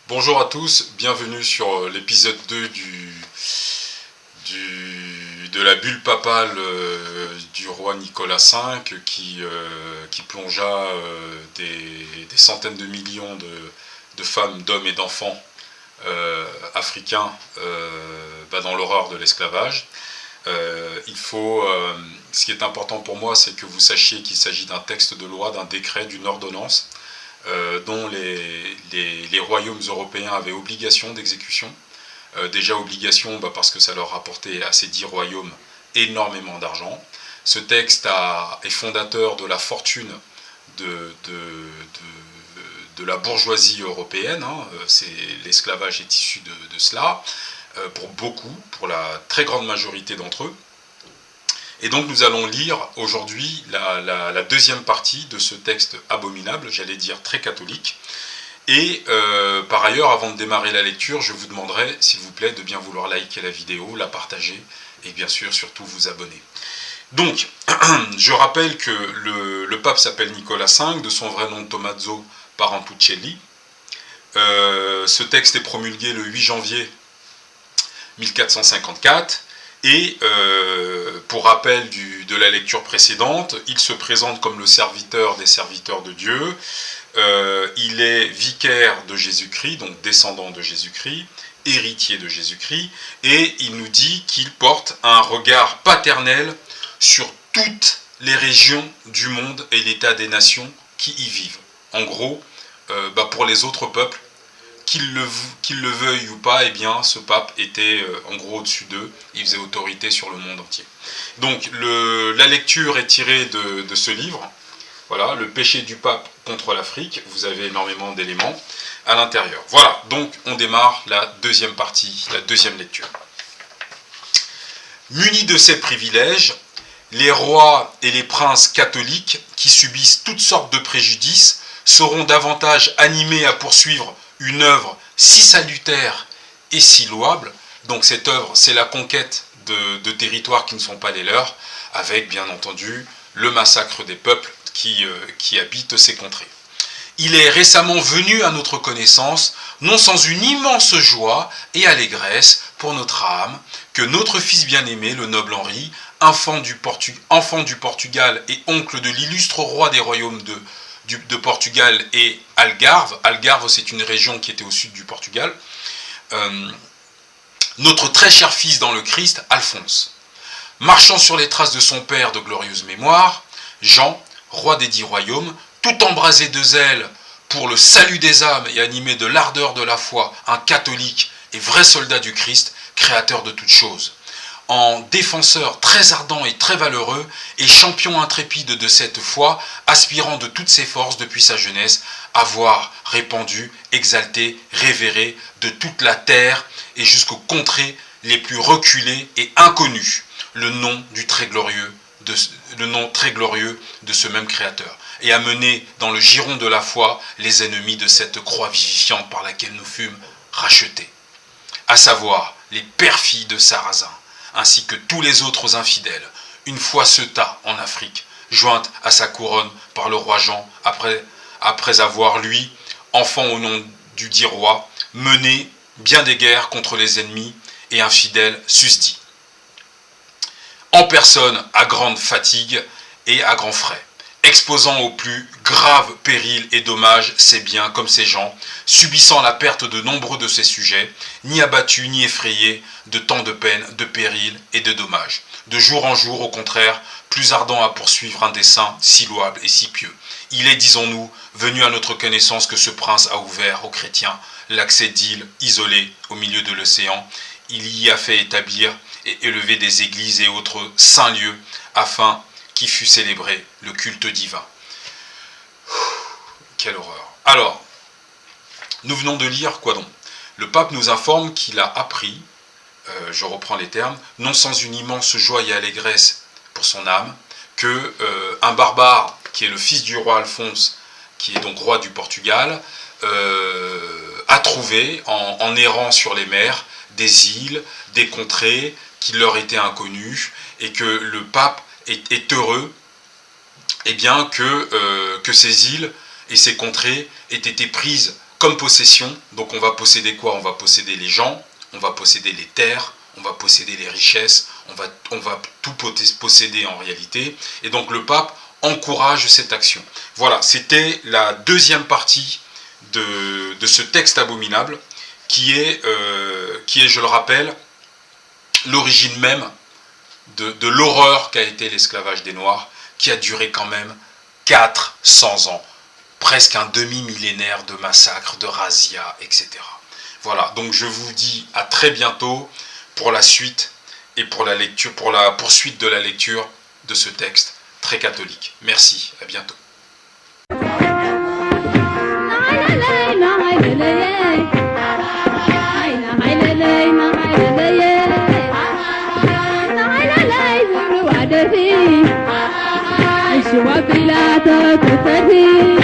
Bonjour à tous, bienvenue sur l'épisode 2 de la bulle papale du roi Nicolas V qui plongea des centaines de millions de femmes, d'hommes et d'enfants africains dans l'horreur de l'esclavage. Ce qui est important pour moi, c'est que vous sachiez qu'il s'agit d'un texte de loi, d'un décret, d'une ordonnance dont les royaumes européens avaient obligation d'exécution. Déjà obligation parce que ça leur rapportait à ces 10 royaumes énormément d'argent. Ce texte est fondateur de la fortune de la bourgeoisie européenne. L'esclavage est issu de cela, pour la très grande majorité d'entre eux. Et donc nous allons lire aujourd'hui la deuxième partie de ce texte abominable, j'allais dire très catholique. Et par ailleurs, avant de démarrer la lecture, je vous demanderai, s'il vous plaît, de bien vouloir liker la vidéo, la partager et bien sûr, surtout vous abonner. Donc, je rappelle que le pape s'appelle Nicolas V, de son vrai nom Tommaso Parentuccelli. Ce texte est promulgué le 8 janvier 1454. Et pour rappel de la lecture précédente, il se présente comme le serviteur des serviteurs de Dieu. Il est vicaire de Jésus-Christ, donc descendant de Jésus-Christ, héritier de Jésus-Christ, et il nous dit qu'il porte un regard paternel sur toutes les régions du monde et l'état des nations qui y vivent. En gros, pour les autres peuples, qu'ils le veuillent ou pas, eh bien, ce pape était en gros au-dessus d'eux, il faisait autorité sur le monde entier. Donc la lecture est tirée de ce livre, voilà, Le péché du pape contre l'Afrique, vous avez énormément d'éléments à l'intérieur. Voilà, donc on démarre la deuxième partie, la deuxième lecture. Munis de ces privilèges, les rois et les princes catholiques qui subissent toutes sortes de préjudices seront davantage animés à poursuivre une œuvre si salutaire et si louable. Donc cette œuvre, c'est la conquête de territoires qui ne sont pas les leurs, avec bien entendu le massacre des peuples qui habitent ces contrées. Il est récemment venu à notre connaissance, non sans une immense joie et allégresse pour notre âme, que notre fils bien-aimé, le noble Henri, enfant du Portugal et oncle de l'illustre roi des royaumes de Portugal et Algarve. Algarve, c'est une région qui était au sud du Portugal. Notre très cher fils dans le Christ, Alphonse. Marchant sur les traces de son père de glorieuse mémoire, Jean, roi des 10 royaumes, tout embrasé de zèle pour le salut des âmes et animé de l'ardeur de la foi, un catholique et vrai soldat du Christ, créateur de toutes choses. En défenseur très ardent et très valeureux, et champion intrépide de cette foi, aspirant de toutes ses forces depuis sa jeunesse, à voir répandu, exalté, révéré de toute la terre et jusqu'aux contrées les plus reculées et inconnues, le nom très glorieux de ce même Créateur, et à mener dans le giron de la foi les ennemis de cette croix vivifiante par laquelle nous fûmes rachetés, à savoir les perfides de Sarrazin, ainsi que tous les autres infidèles, une fois Ceuta en Afrique, jointe à sa couronne par le roi Jean, après avoir, lui, enfant au nom du dit roi, mené bien des guerres contre les ennemis et infidèles susdits, en personne à grande fatigue et à grands frais, exposant aux plus graves périls et dommages ses biens comme ses gens, subissant la perte de nombreux de ses sujets, ni abattu ni effrayé de tant de peines, de périls et de dommages. De jour en jour, au contraire, plus ardent à poursuivre un dessein si louable et si pieux. Il est, disons-nous, venu à notre connaissance que ce prince a ouvert aux chrétiens l'accès d'îles isolées au milieu de l'océan. Il y a fait établir et élever des églises et autres saints lieux afin qu'y fût célébré le culte divin. Quelle horreur. Alors, nous venons de lire quoi donc? Le pape nous informe qu'il a appris, je reprends les termes, non sans une immense joie et allégresse pour son âme, que un barbare, qui est le fils du roi Alphonse, qui est donc roi du Portugal, a trouvé, en errant sur les mers, des îles, des contrées qui leur étaient inconnues, et que le pape est heureux eh bien, que ces îles et ces contrées aient été prises comme possession. Donc on va posséder quoi? On va posséder les gens, on va posséder les terres, on va posséder les richesses, on va tout posséder en réalité. Et donc le pape encourage cette action. Voilà, c'était la deuxième partie de ce texte abominable qui est, je le rappelle, l'origine même de l'horreur qu'a été l'esclavage des Noirs, qui a duré quand même 400 ans, presque un demi-millénaire de massacres, de razzias, etc. Voilà, donc je vous dis à très bientôt pour la suite et pour la poursuite de la lecture de ce texte très catholique. Merci, à bientôt. وبلا تكتفي